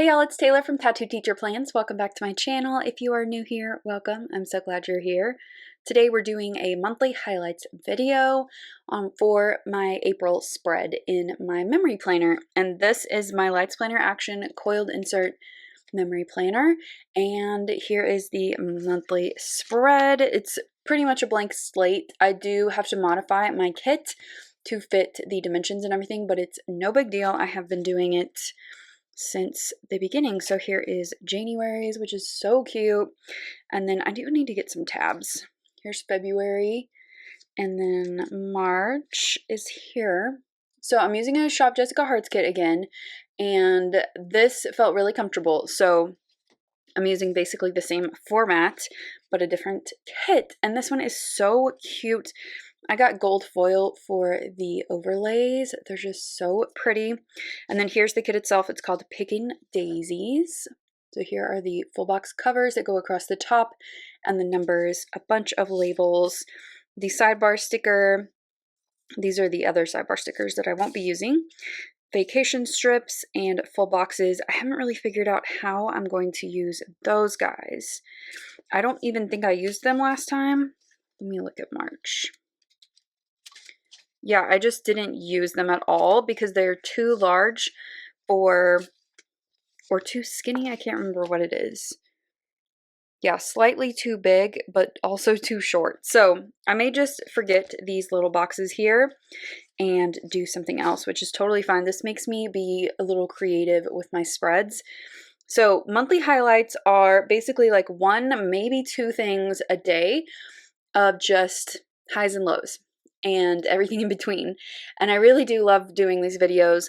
Hey y'all, it's Taylor from Tattooed Teacher Plans. Welcome back to my channel. If you are new here, welcome. I'm so glad you're here. Today we're doing a monthly highlights video for my April spread in my memory planner. And this is my Lights Planner Action Coiled Insert Memory Planner. And here is the monthly spread. It's pretty much a blank slate. I do have to modify my kit to fit the dimensions and everything, but it's no big deal. I have been doing it since the beginning. So here is January's, which is so cute. And then I do need to get some tabs. Here's February. And then March is here. So I'm using a Shop Jessica Hearts kit again. And this felt really comfortable. So I'm using basically the same format, but a different kit. And this one is so cute. I got gold foil for the overlays. They're just so pretty. And then here's the kit itself. It's called Picking Daisies. So here are the full box covers that go across the top and the numbers, a bunch of labels, the sidebar sticker. These are the other sidebar stickers that I won't be using. Vacation strips and full boxes. I haven't really figured out how I'm going to use those guys. I don't even think I used them last time. Let me look at March. Yeah, I just didn't use them at all because they're too large or too skinny. I can't remember what it is. Yeah, slightly too big, but also too short. So I may just forget these little boxes here and do something else, which is totally fine. This makes me be a little creative with my spreads. So monthly highlights are basically like one, maybe two things a day of just highs and lows and everything in between. And I really do love doing these videos.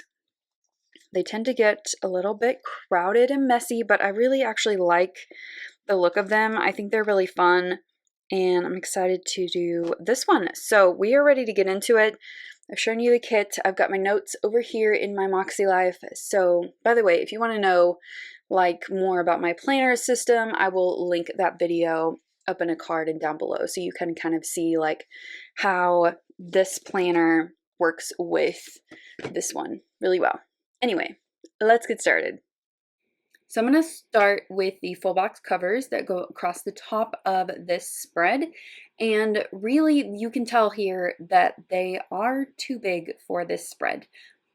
They tend to get a little bit crowded and messy, but I really actually like the look of them. I think they're really fun, and I'm excited to do this one. So we are ready to get into it. I've shown you the kit. I've got my notes over here in my Moxie Life. So by the way, if you want to know like more about my planner system, I will link that video up in a card and down below so you can kind of see like how this planner works with this one really well. Anyway, let's get started. So I'm going to start with the full box covers that go across the top of this spread. And really, you can tell here that they are too big for this spread.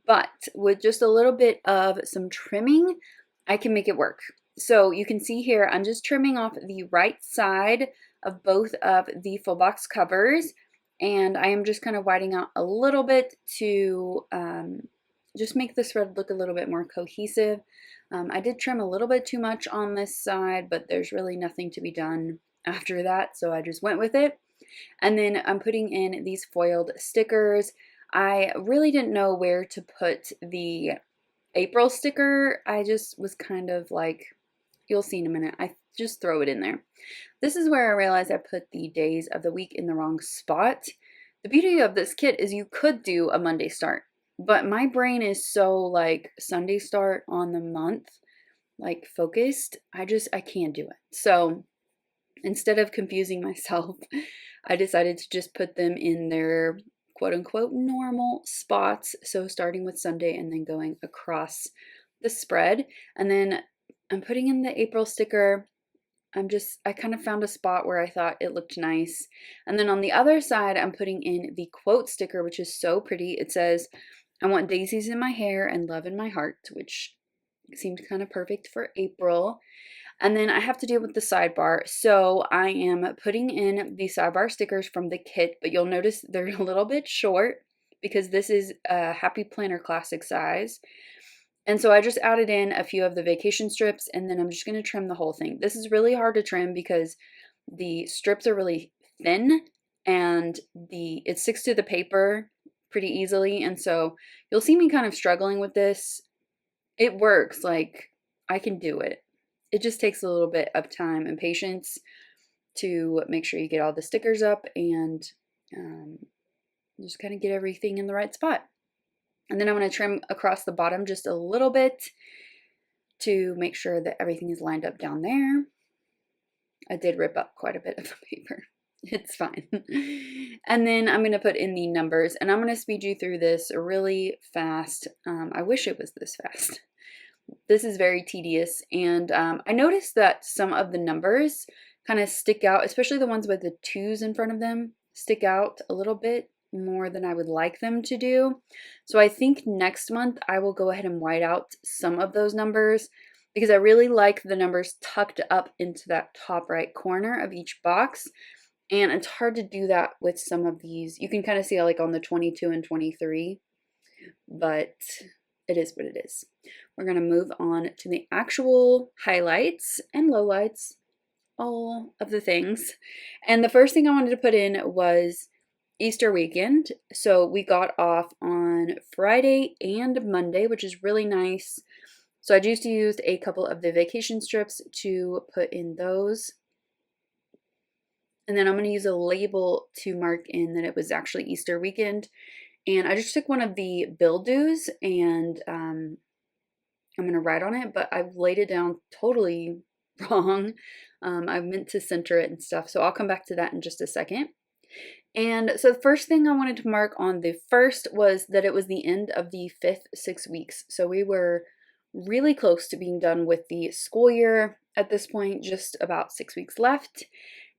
But with just a little bit of some trimming, I can make it work. So you can see here, I'm just trimming off the right side of both of the full box covers. And I am just kind of widening out a little bit to just make the spread look a little bit more cohesive. I did trim a little bit too much on this side, but there's really nothing to be done after that, so I just went with it. And then I'm putting in these foiled stickers. I really didn't know where to put the April sticker. I just was kind of like, you'll see in a minute, I just throw it in there. This is where I realized I put the days of the week in the wrong spot. The beauty of this kit is you could do a Monday start. But my brain is so like Sunday start on the month, like focused, I can't do it. So instead of confusing myself, I decided to just put them in their quote unquote normal spots. So starting with Sunday and then going across the spread. And then I'm putting in the April sticker. I kind of found a spot where I thought it looked nice. And then on the other side, I'm putting in the quote sticker, which is so pretty. It says, I want daisies in my hair and love in my heart, which seemed kind of perfect for April. And then I have to deal with the sidebar. So I am putting in the sidebar stickers from the kit, but you'll notice they're a little bit short because this is a Happy Planner Classic size. And so I just added in a few of the vacation strips, and then I'm just going to trim the whole thing. This is really hard to trim because the strips are really thin and it sticks to the paper pretty easily, and so you'll see me kind of struggling with this. It works, like I can do it. It just takes a little bit of time and patience to make sure you get all the stickers up and just kind of get everything in the right spot. And then I'm going to trim across the bottom just a little bit to make sure that everything is lined up down there. I did rip up quite a bit of the paper. It's fine. And then I'm going to put in the numbers, and I'm going to speed you through this really fast. I wish it was this fast, this is very tedious, and I noticed that some of the numbers kind of stick out, especially the ones with the 2's in front of them, stick out a little bit more than I would like them to do. So I think next month I will go ahead and white out some of those numbers because I really like the numbers tucked up into that top right corner of each box. And it's hard to do that with some of these. You can kind of see like on the 22 and 23, but it is what it is. We're going to move on to the actual highlights and lowlights, all of the things. And the first thing I wanted to put in was Easter weekend. So we got off on Friday and Monday, which is really nice. So I just used a couple of the vacation strips to put in those. And then I'm going to use a label to mark in that it was actually Easter weekend. And I just took one of the bill dues and I'm going to write on it, but I've laid it down totally wrong. I meant to center it and stuff, so I'll come back to that in just a second. And so the first thing I wanted to mark on the first was that it was the end of the 5th 6 weeks. So we were really close to being done with the school year at this point, just about 6 weeks left.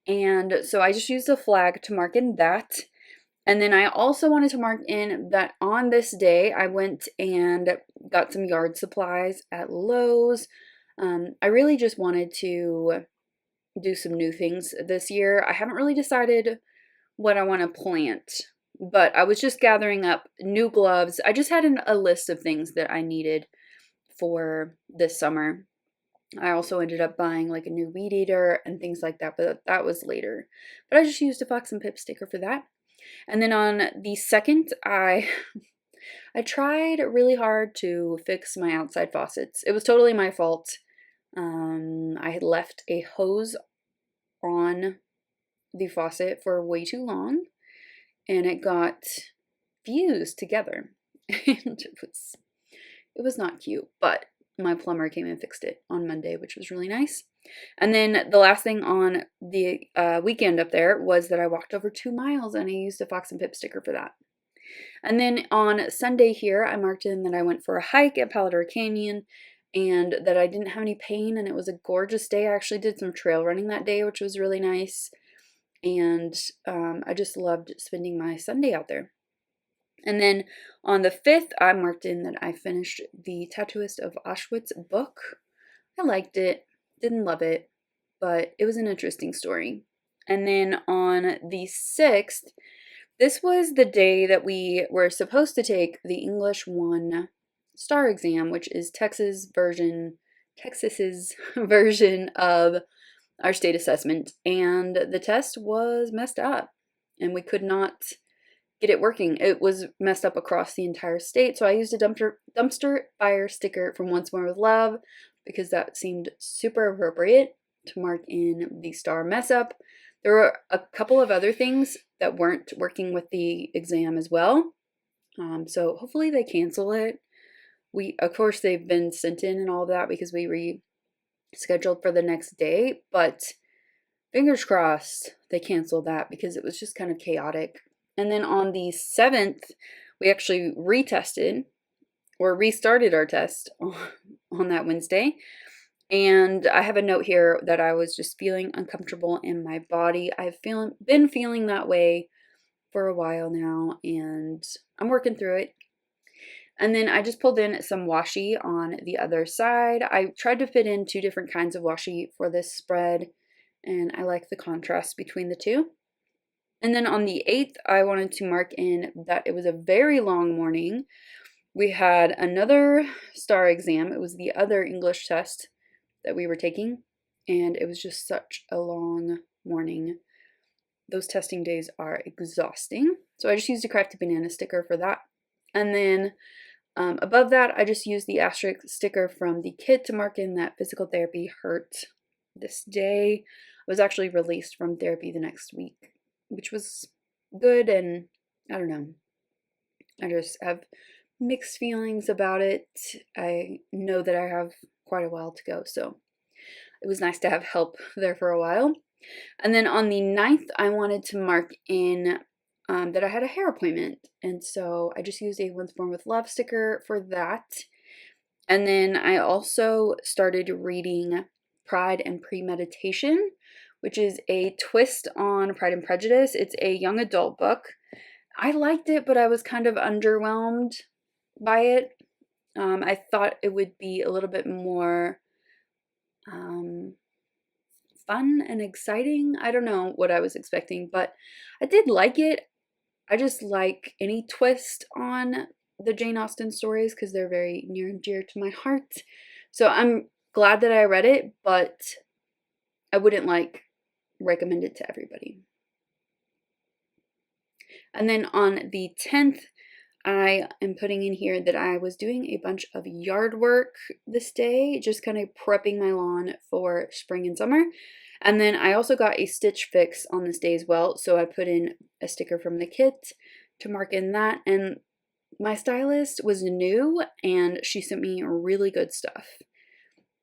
And so I just used a flag to mark in that. And then I also wanted to mark in that on this day, I went and got some yard supplies at Lowe's. I really just wanted to do some new things this year. I haven't really decided what I want to plant, but I was just gathering up new gloves. I just had a list of things that I needed for this summer. I also ended up buying like a new weed eater and things like that, but that was later. But I just used a Fox and Pip sticker for that. And then on the second, I tried really hard to fix my outside faucets. It was totally my fault. I had left a hose on the faucet for way too long, and it got fused together. And it was not cute, but my plumber came and fixed it on Monday, which was really nice. And then the last thing on the weekend up there was that I walked over 2 miles and I used a Fox and Pip sticker for that. And then on Sunday here, I marked in that I went for a hike at Palador Canyon and that I didn't have any pain and it was a gorgeous day. I actually did some trail running that day, which was really nice. And I just loved spending my Sunday out there. And then on the 5th, I marked in that I finished the Tattooist of Auschwitz book. I liked it, didn't love it, but it was an interesting story. And then on the 6th, this was the day that we were supposed to take the English 1 STAR exam, which is Texas's version of our state assessment. And the test was messed up and we could not get it working. It was messed up across the entire state. So I used a dumpster fire sticker from Once More with Love because that seemed super appropriate to mark in the STAR mess up. There were a couple of other things that weren't working with the exam as well. So hopefully they cancel it. Of course, they've been sent in and all of that because we rescheduled for the next day, but fingers crossed they cancel that because it was just kind of chaotic. And then on the 7th, we actually restarted our test on that Wednesday. And I have a note here that I was just feeling uncomfortable in my body. I've been feeling that way for a while now, and I'm working through it. And then I just pulled in some washi on the other side. I tried to fit in 2 different kinds of washi for this spread, and I like the contrast between the two. And then on the 8th, I wanted to mark in that it was a very long morning. We had another STAR exam. It was the other English test that we were taking, and it was just such a long morning. Those testing days are exhausting. So I just used a crafty banana sticker for that. And then above that, I just used the asterisk sticker from the kit to mark in that physical therapy hurt this day. I was actually released from therapy the next week, which was good, and I don't know. I just have mixed feelings about it. I know that I have quite a while to go, so it was nice to have help there for a while. And then on the 9th, I wanted to mark in that I had a hair appointment, and so I just used a Once More with Love sticker for that. And then I also started reading Pride and Premeditation, which is a twist on Pride and Prejudice. It's a young adult book. I liked it, but I was kind of underwhelmed by it. I thought it would be a little bit more fun and exciting. I don't know what I was expecting, but I did like it. I just like any twist on the Jane Austen stories because they're very near and dear to my heart. So I'm glad that I read it, but I wouldn't recommend it to everybody. And then on the 10th, I am putting in here that I was doing a bunch of yard work this day, just kind of prepping my lawn for spring and summer. And then I also got a stitch fix on this day as well, so I put in a sticker from the kit to mark in that. And my stylist was new, and she sent me really good stuff.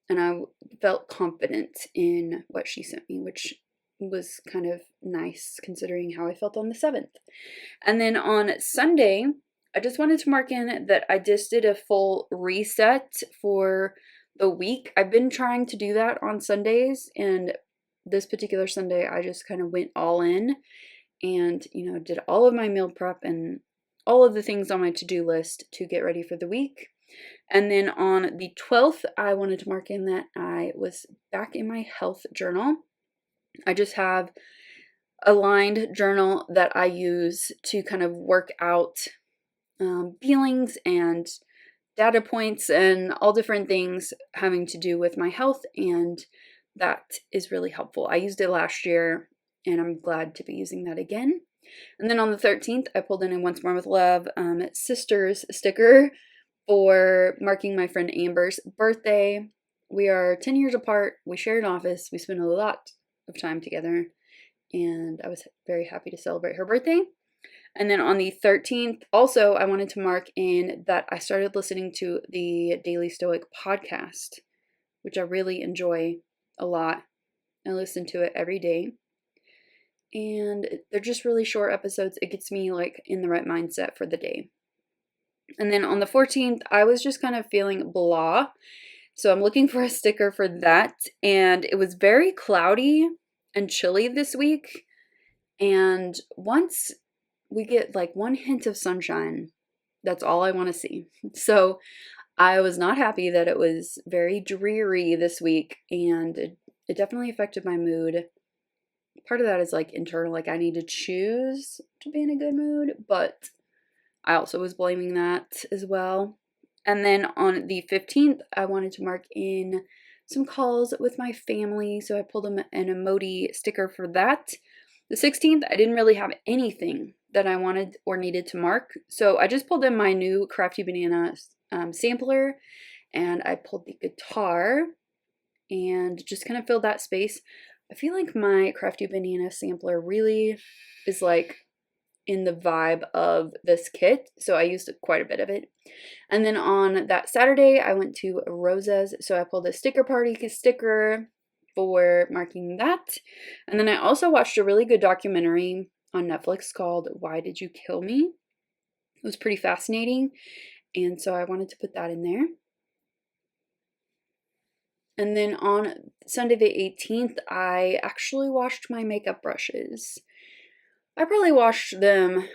And I felt confident in what she sent me, which was kind of nice considering how I felt on the 7th. And then on Sunday, I just wanted to mark in that I just did a full reset for the week. I've been trying to do that on Sundays, and this particular Sunday I just kind of went all in and, did all of my meal prep and all of the things on my to-do list to get ready for the week. And then on the 12th, I wanted to mark in that I was back in my health journal. I just have a lined journal that I use to kind of work out feelings and data points and all different things having to do with my health, and that is really helpful. I used it last year, and I'm glad to be using that again. And then on the 13th, I pulled in a Once More with Love Sisters sticker for marking my friend Amber's birthday. We are 10 years apart. We share an office. We spend a lot of time together, and I was very happy to celebrate her birthday. And then on the 13th, also, I wanted to mark in that I started listening to the Daily Stoic podcast, which I really enjoy a lot. I listen to it every day. And they're just really short episodes. It gets me in the right mindset for the day. And then on the 14th, I was just kind of feeling blah. So I'm looking for a sticker for that. And it was very cloudy and chilly this week. And once we get one hint of sunshine, that's all I want to see. So I was not happy that it was very dreary this week, and it definitely affected my mood. Part of that is internal, I need to choose to be in a good mood, but I also was blaming that as well. And then on the 15th, I wanted to mark in some calls with my family, so I pulled an emoji sticker for that. The 16th, I didn't really have anything that I wanted or needed to mark, so I just pulled in my new Crafty Banana sampler, and I pulled the guitar and just kind of filled that space. I feel like my Crafty Banana sampler really is in the vibe of this kit, so I used quite a bit of it. And then on that Saturday, I went to Rosa's, so I pulled a sticker party sticker for marking that. And then I also watched a really good documentary on Netflix called Why Did You Kill Me? It was pretty fascinating, and so I wanted to put that in there. And then on Sunday the 18th, I actually washed my makeup brushes. I probably washed them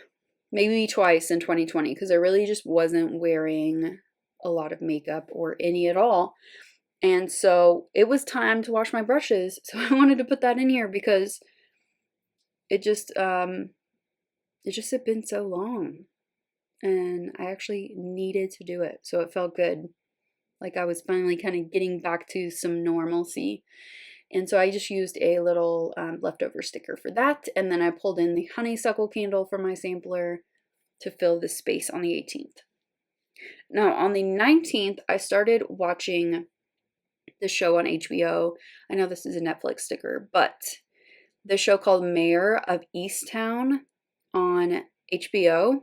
maybe twice in 2020 because I really just wasn't wearing a lot of makeup or any at all. And so it was time to wash my brushes. So I wanted to put that in here because it just had been so long, and I actually needed to do it. So it felt good. I was finally kind of getting back to some normalcy. And so I just used a little leftover sticker for that. And then I pulled in the honeysuckle candle for my sampler to fill the space on the 18th. Now, on the 19th, I started watching the show on HBO. I know this is a Netflix sticker, but the show called Mayor of Easttown on HBO.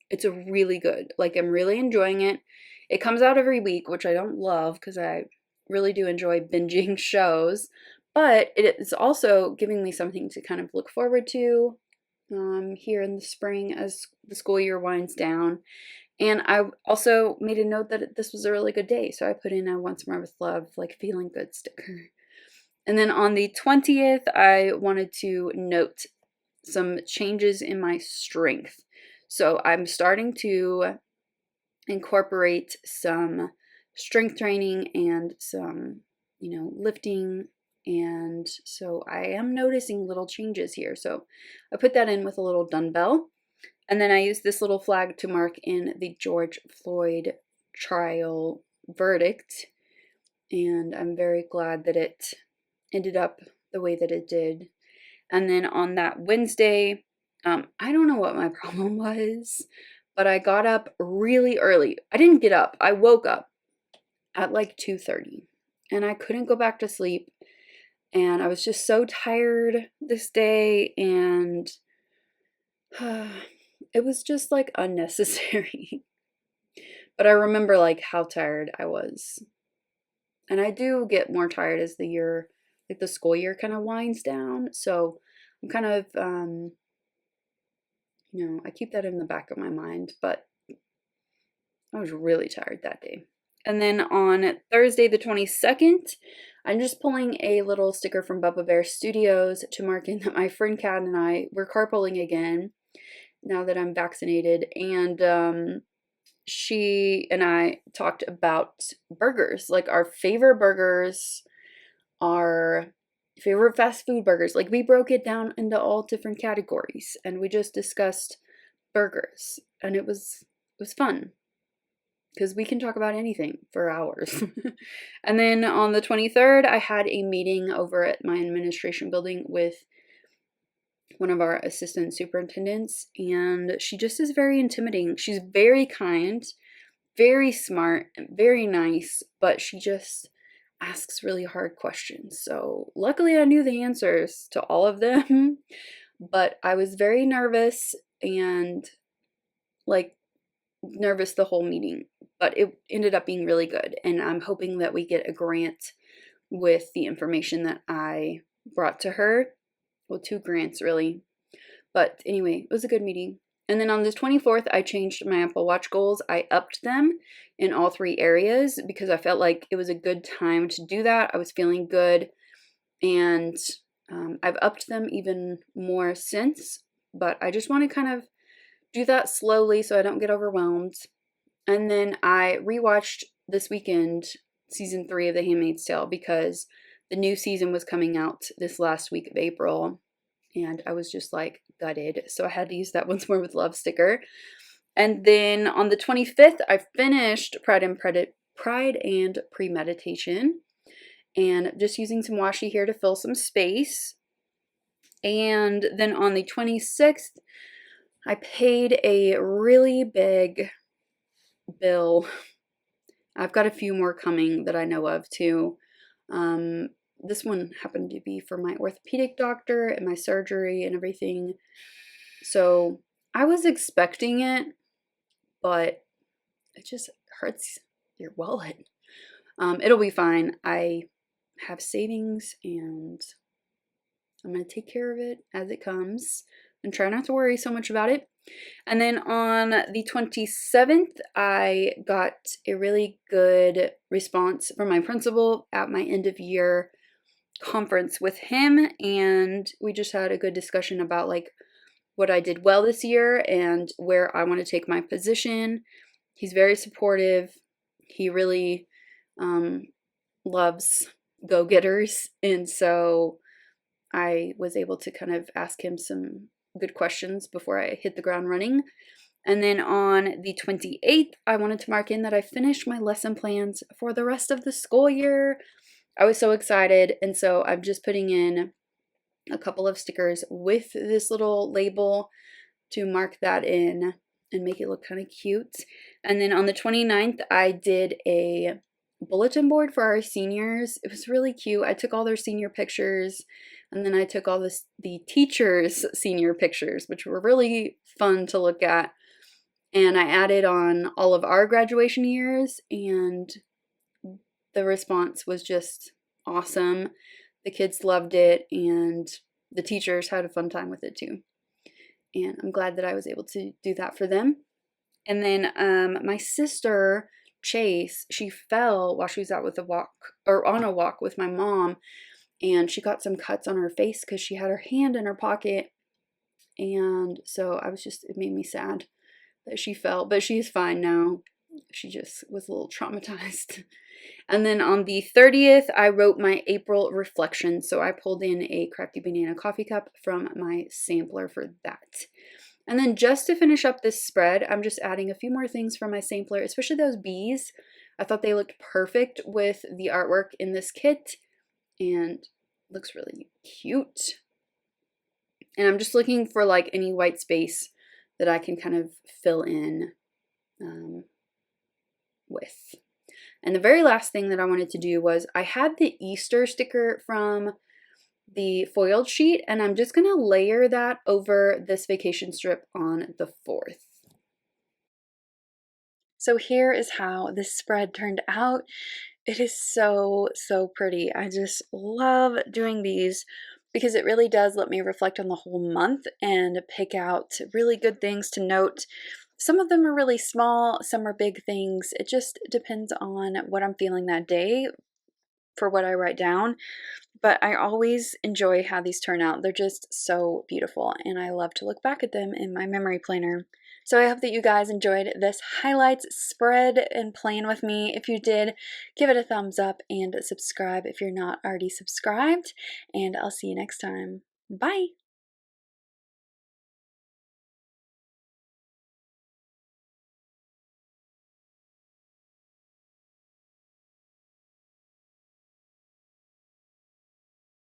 It's a really good. I'm really enjoying it. It comes out every week, which I don't love because I really do enjoy binging shows, but it is also giving me something to kind of look forward to here in the spring as the school year winds down. And I also made a note that this was a really good day, so I put in a once more with love, like feeling good sticker. And then on the 20th, I wanted to note some changes in my strength. So I'm starting to incorporate some strength training and some, lifting. And so I am noticing little changes here. So I put that in with a little dumbbell. And then I used this little flag to mark in the George Floyd trial verdict. And I'm very glad that it ended up the way that it did. And then on that Wednesday, I don't know what my problem was, but I got up really early. I didn't get up. I woke up at like 2:30 and I couldn't go back to sleep. And I was just so tired this day, and it was just like unnecessary. But I remember like how tired I was. And I do get more tired as the year, like the school year kind of winds down. So I'm kind of, I keep that in the back of my mind, but I was really tired that day. And then on Thursday, the 22nd, I'm just pulling a little sticker from Bubba Bear Studios to mark in that my friend Kat and I were carpooling again now that I'm vaccinated. And she and I talked about burgers, like our favorite burgers, our favorite fast food burgers. Like we broke it down into all different categories and we just discussed burgers, and it was fun because we can talk about anything for hours. And then on the 23rd, I had a meeting over at my administration building with one of our assistant superintendents, and she just is very intimidating. She's very kind, very smart, and very nice, but she just asks really hard questions. So luckily I knew the answers to all of them, but I was very nervous and like nervous the whole meeting, but it ended up being really good. And I'm hoping that we get a grant with the information that I brought to her. Well, 2 grants really. But anyway, it was a good meeting. And then on the 24th, I changed my Apple Watch goals. I upped them in all 3 areas because I felt like it was a good time to do that. I was feeling good, and I've upped them even more since, but I just want to kind of do that slowly so I don't get overwhelmed. And then I rewatched this weekend season 3 of The Handmaid's Tale because the new season was coming out this last week of April, and I was just like gutted. So I had to use that once more with love sticker. And then on the 25th, I finished Pride and Premeditation, and just using some washi here to fill some space. And then on the 26th, I paid a really big bill. I've got a few more coming that I know of too. This one happened to be for my orthopedic doctor and my surgery and everything. So I was expecting it, but it just hurts your wallet. It'll be fine. I have savings and I'm going to take care of it as it comes and try not to worry so much about it. And then on the 27th, I got a really good response from my principal at my end of year conference with him, and we just had a good discussion about like what I did well this year and where I want to take my position. He's very supportive. He really loves go-getters, and so I was able to kind of ask him some good questions before I hit the ground running. And then on the 28th, I wanted to mark in that I finished my lesson plans for the rest of the school year. I was so excited, and so I'm just putting in a couple of stickers with this little label to mark that in and make it look kind of cute. And then on the 29th, I did a bulletin board for our seniors. It was really cute. I took all their senior pictures, and then I took all the teachers' senior pictures, which were really fun to look at. And I added on all of our graduation years, and the response was just awesome. The kids loved it, and the teachers had a fun time with it too. And I'm glad that I was able to do that for them. And then my sister Chase, she fell while she was out with a walk or on a walk with my mom, and she got some cuts on her face because she had her hand in her pocket. And so it made me sad that she fell, but she's fine now. She just was a little traumatized. And then on the 30th, I wrote my April reflection. So I pulled in a Crafty Banana coffee cup from my sampler for that. And then just to finish up this spread, I'm just adding a few more things from my sampler, especially those bees. I thought they looked perfect with the artwork in this kit and looks really cute. And I'm just looking for like any white space that I can kind of fill in with. And the very last thing that I wanted to do was I had the Easter sticker from the foiled sheet, and I'm just going to layer that over this vacation strip on the 4th. So here is how this spread turned out. It is so, so pretty. I just love doing these because it really does let me reflect on the whole month and pick out really good things to note. Some of them are really small, some are big things. It just depends on what I'm feeling that day for what I write down. But I always enjoy how these turn out. They're just so beautiful, and I love to look back at them in my memory planner. So I hope that you guys enjoyed this highlights spread and plan with me. If you did, give it a thumbs up and subscribe if you're not already subscribed. And I'll see you next time. Bye!